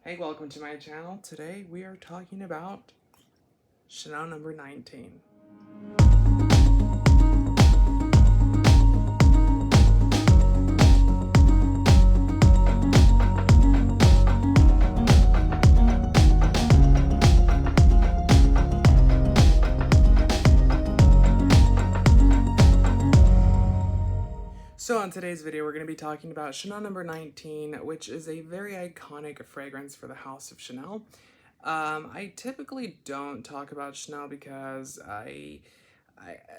Hey, welcome to my channel. Today we are talking about Chanel number 19. So on today's video, we're going to be talking about Chanel number 19, which is a very iconic fragrance for the House of Chanel. I typically don't talk about Chanel because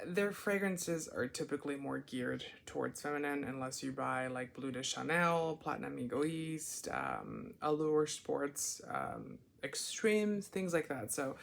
their fragrances are typically more geared towards feminine, unless you buy like Bleu de Chanel, Platinum Egoiste, Allure Sports, Extreme, things like that. So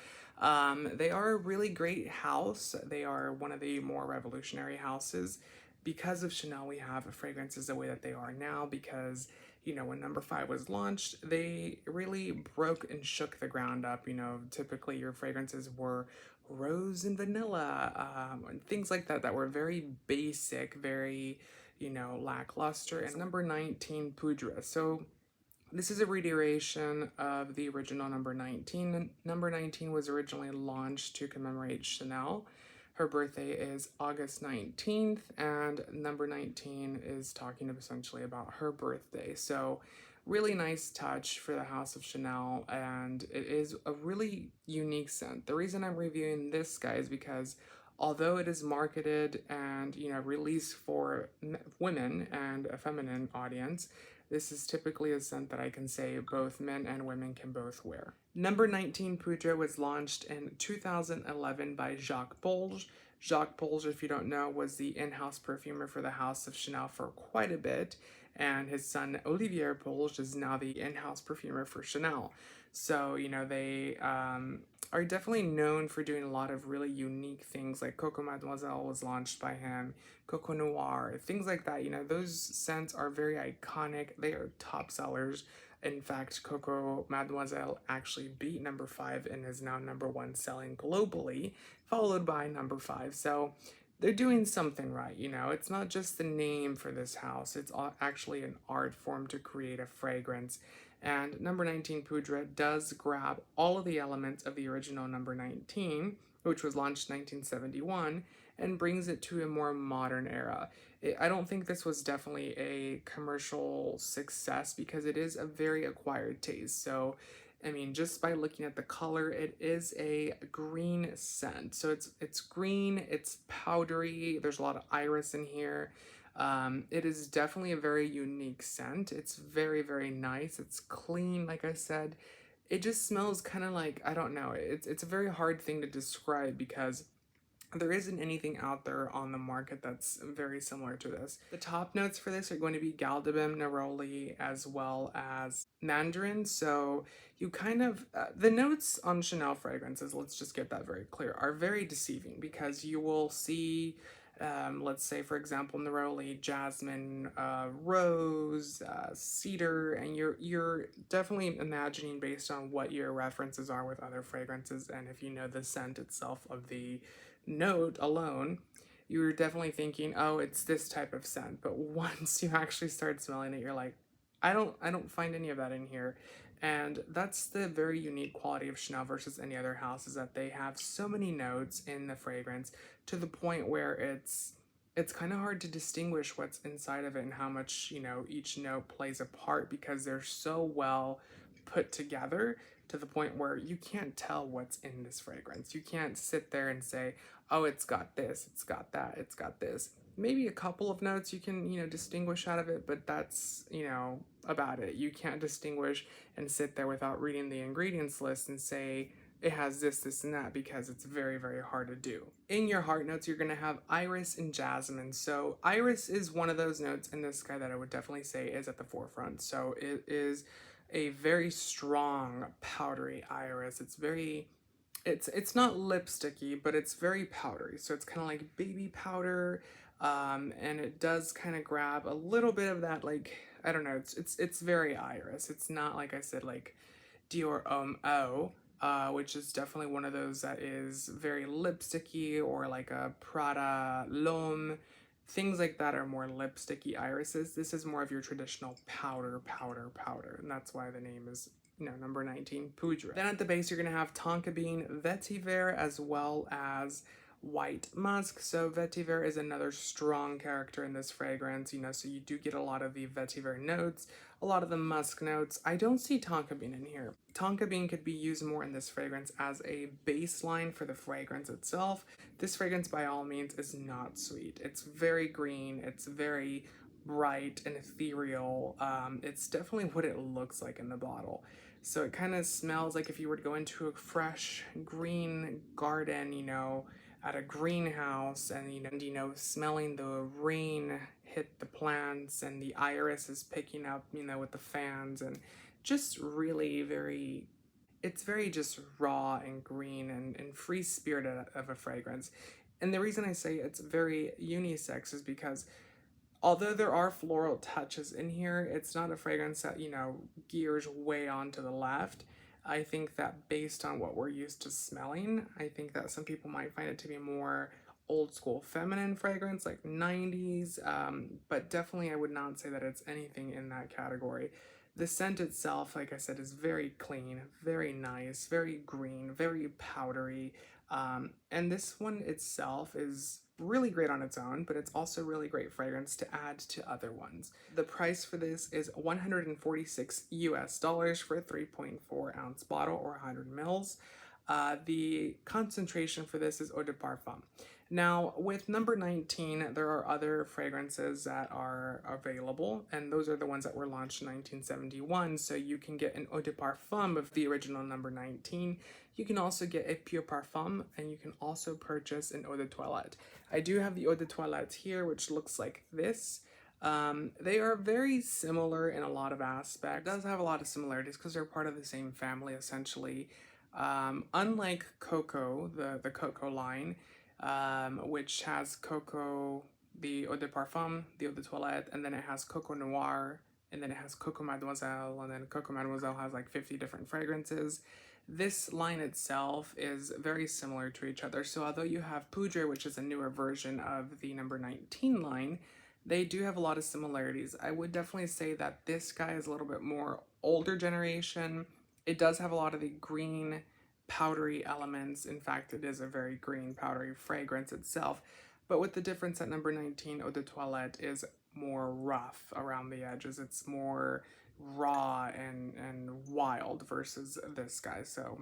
they are a really great house. They are one of the more revolutionary houses. Because of Chanel, we have fragrances the way that they are now because, when number 5 was launched, they really broke and shook the ground up. Typically your fragrances were rose and vanilla, and things like that were very basic, very, lackluster. And number 19, Poudré. So this is a reiteration of the original number 19. Number 19 was originally launched to commemorate Chanel. Her birthday is August 19th, and number 19 is talking essentially about her birthday. So really nice touch for the House of Chanel, and it is a really unique scent. The reason I'm reviewing this, guy, is because although it is marketed and released for women and a feminine audience, this is typically a scent that I can say both men and women can both wear. Number 19 Poudre was launched in 2011 by Jacques Polge. Jacques Polge, if you don't know, was the in-house perfumer for the House of Chanel for quite a bit, and his son Olivier Polge is now the in-house perfumer for Chanel. So, they are definitely known for doing a lot of really unique things, like Coco Mademoiselle was launched by him, Coco Noir, things like that. Those scents are very iconic. They are top sellers. In fact, Coco Mademoiselle actually beat number 5 and is now number 1 selling globally, followed by number 5. So they're doing something right. It's not just the name for this house, it's actually an art form to create a fragrance. And number 19 Poudre does grab all of the elements of the original number 19, which was launched in 1971, and brings it to a more modern era. I don't think this was definitely a commercial success because it is a very acquired taste. So, just by looking at the color, it is a green scent. So it's green, it's powdery, there's a lot of iris in here. It is definitely a very unique scent. It's very, very nice. It's clean, like I said. It just smells kind of like, I don't know, it's a very hard thing to describe because there isn't anything out there on the market that's very similar to this. The top notes for this are going to be Galdabim, Neroli, as well as Mandarin. So you kind of, the notes on Chanel fragrances, let's just get that very clear, are very deceiving because you will see, let's say, for example, Neroli, jasmine, rose, cedar, and you're definitely imagining based on what your references are with other fragrances, and if you know the scent itself of the note alone, you're definitely thinking, oh, it's this type of scent. But once you actually start smelling it, you're like, I don't find any of that in here. And that's the very unique quality of Chanel versus any other house, is that they have so many notes in the fragrance to the point where it's kind of hard to distinguish what's inside of it and how much, each note plays a part because they're so well put together to the point where you can't tell what's in this fragrance. You can't sit there and say, oh, it's got this, it's got that, it's got this. Maybe a couple of notes you can, distinguish out of it, but that's, about it. You can't distinguish and sit there without reading the ingredients list and say, it has this, this, and that, because it's very, very hard to do. In your heart notes, you're going to have iris and jasmine. So iris is one of those notes in this guy that I would definitely say is at the forefront. So it is a very strong powdery iris. It's not lipsticky, but it's very powdery. So it's kind of like baby powder, and it does kind of grab a little bit of that, like, I don't know, it's very iris. It's not, like I said, like Dior O, which is definitely one of those that is very lipsticky, or like a Prada L'Homme. Things like that are more lipsticky irises. This is more of your traditional powder, and that's why the name is number 19 Poudré. Then at the base, you're going to have tonka bean, vetiver, as well as white musk. So vetiver is another strong character in this fragrance, so you do get a lot of the vetiver notes, a lot of the musk notes. I don't see tonka bean in here. Tonka bean could be used more in this fragrance as a baseline for the fragrance itself. This fragrance, by all means, is not sweet. It's very green. It's very bright and ethereal. It's definitely what it looks like in the bottle. So it kind of smells like if you were to go into a fresh green garden, at a greenhouse, and smelling the rain hit the plants and the iris is picking up, with the fans, and just really it's very just raw and green and free spirited of a fragrance. And the reason I say it's very unisex is because although there are floral touches in here, it's not a fragrance that, gears way on to the left. I think that based on what we're used to smelling, I think that some people might find it to be more old school feminine fragrance, like 90s, but definitely I would not say that it's anything in that category. The scent itself, like I said, is very clean, very nice, very green, very powdery, and this one itself is really great on its own, but it's also really great fragrance to add to other ones. The price for this is $146 for a 3.4 ounce bottle or 100 mils. The concentration for this is eau de parfum. Now, with number 19, there are other fragrances that are available, and those are the ones that were launched in 1971, so you can get an eau de parfum of the original number 19. You can also get a pure parfum, and you can also purchase an eau de toilette. I do have the eau de toilette here, which looks like this. They are very similar in a lot of aspects. It does have a lot of similarities because they're part of the same family, essentially. Unlike Coco, the Coco line, which has Coco, the eau de parfum, the eau de toilette, and then it has Coco Noir, and then it has Coco Mademoiselle, and then Coco Mademoiselle has like 50 different fragrances. This line itself is very similar to each other. So although you have Poudré, which is a newer version of the number 19 line, they do have a lot of similarities. I would definitely say that this guy is a little bit more older generation. It does have a lot of the green, powdery elements. In fact, it is a very green, powdery fragrance itself. But with the difference that number 19 Eau de Toilette is more rough around the edges. It's more raw and wild versus this guy. So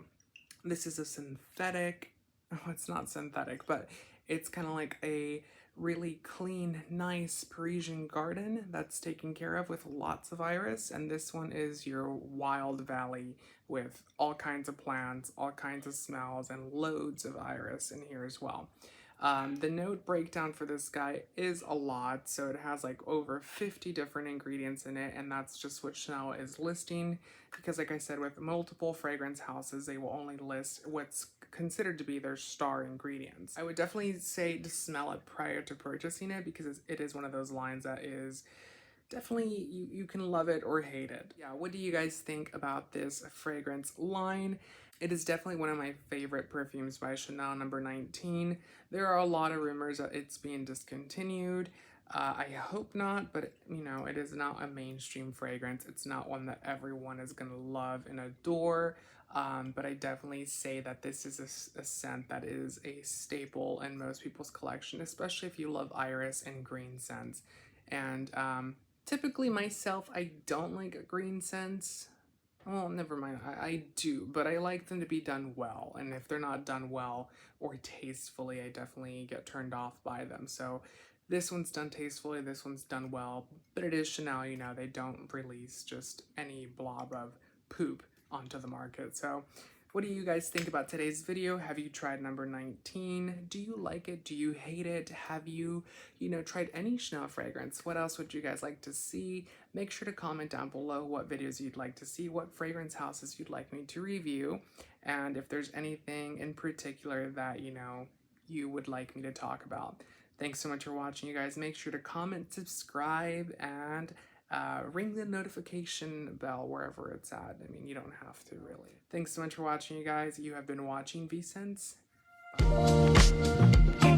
this is a synthetic, oh, it's not synthetic, but it's kind of like a really clean, nice Parisian garden that's taken care of with lots of iris, and this one is your wild valley with all kinds of plants, all kinds of smells, and loads of iris in here as well. The note breakdown for this guy is a lot, so it has like over 50 different ingredients in it, and that's just what Chanel is listing, because like I said, with multiple fragrance houses, they will only list what's considered to be their star ingredients. I would definitely say to smell it prior to purchasing it, because it is one of those lines that is definitely, you can love it or hate it. Yeah, what do you guys think about this fragrance line? It is definitely one of my favorite perfumes by Chanel, number 19. There are a lot of rumors that it's being discontinued. I hope not, but it is not a mainstream fragrance. It's not one that everyone is gonna love and adore. But I definitely say that this is a scent that is a staple in most people's collection, especially if you love iris and green scents. And typically myself, I don't like green scents. Well, never mind, I do, but I like them to be done well, and if they're not done well or tastefully, I definitely get turned off by them. So this one's done tastefully, this one's done well, but it is Chanel, they don't release just any blob of poop onto the market. So what do you guys think about today's video? Have you tried number 19? Do you like it? Do you hate it? Have you, tried any Chanel fragrance? What else would you guys like to see? Make sure to comment down below what videos you'd like to see, what fragrance houses you'd like me to review, and if there's anything in particular that, you would like me to talk about. Thanks so much for watching, you guys. Make sure to comment, subscribe, and ring the notification bell wherever it's at. I mean, you don't have to really. Thanks so much for watching, you guys. You have been watching V-Sense. Bye.